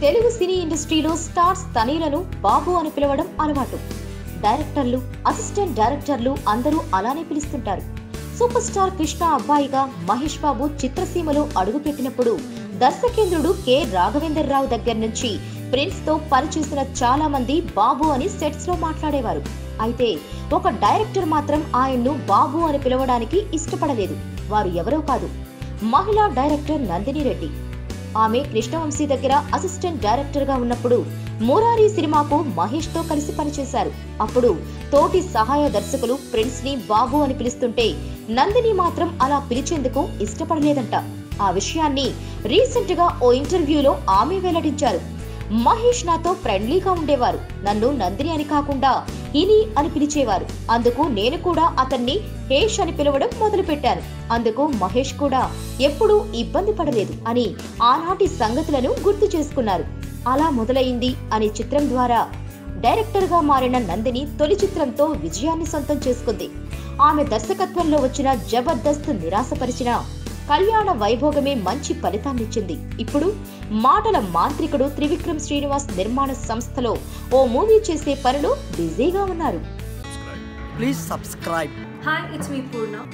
తెలుగు సినీ ఇండస్ట్రీలో స్టార్స్ తనయులను బాబు అని పిలవడం అలవాటు. డైరెక్టర్లు, అసిస్టెంట్ డైరెక్టర్లు అందరూ అలానే పిలుస్తుంటారు. సూపర్ స్టార్ కృష్ణ అబ్బాయిగా మహేష్ బాబు చిత్రసీమలో అడుగుపెట్టినప్పుడు దర్శకేంద్రుడు కె రాఘవేంద్ర రావు దగ్గర నుంచి ప్రిన్స్ తో పనిచేసిన చాలా మంది బాబు అని సెట్స్ లో మాట్లాడేవారు. అయితే ఒక డైరెక్టర్ మాత్రం ఆయన్ను బాబు అని పిలవడానికి ఇష్టపడలేదు. వారు ఎవరో కాదు, మహిళా డైరెక్టర్ నందిని రెడ్డి. ఆమె కృష్ణవంశీ దగ్గర అసిస్టెంట్ డైరెక్టర్ గా ఉన్నప్పుడు మురారి సినిమాకు మహేష్ తో కలిసి పనిచేశారు. అప్పుడు తోటి సహాయ దర్శకులు ప్రిన్స్ ని బాబు అని పిలుస్తుంటే నందిని మాత్రం అలా పిలిచేందుకు ఇష్టపడలేదంట. ఆ విషయాన్ని రీసెంట్ గా ఓ ఇంటర్వ్యూలో ఆమె వెల్లడించారు. మహేష్ నాతో ఫ్రెండ్లీగా ఉండేవారు. నన్ను నందిని అని కాకుండా ఇని అని పిలిచేవారు. అందుకు నేను కూడా అతన్ని హేష్ అని పిలవడం మొదలు పెట్టాను. అందుకు మహేష్ కూడా ఎప్పుడూ ఇబ్బంది పడలేదు అని ఆనాటి సంగతులను గుర్తు చేసుకున్నారు. అలా మొదలైంది అనే చిత్రం ద్వారా డైరెక్టర్ గా మారిన నందిని తొలి చిత్రంతో విజయాన్ని సొంతం చేసుకుంది. ఆమె దర్శకత్వంలో వచ్చిన జబర్దస్త్ నిరాశపరిచిన కళ్యాణ వైభోగమే మంచి ఫలితాన్నిచ్చింది. ఇప్పుడు మాటల మాంత్రికుడు త్రివిక్రమ్ శ్రీనివాస్ నిర్మాణ సంస్థలో ఓ మూవీ చేసే పనిలో బిజీగా ఉన్నారు. Please subscribe. Hi, it's me Purna.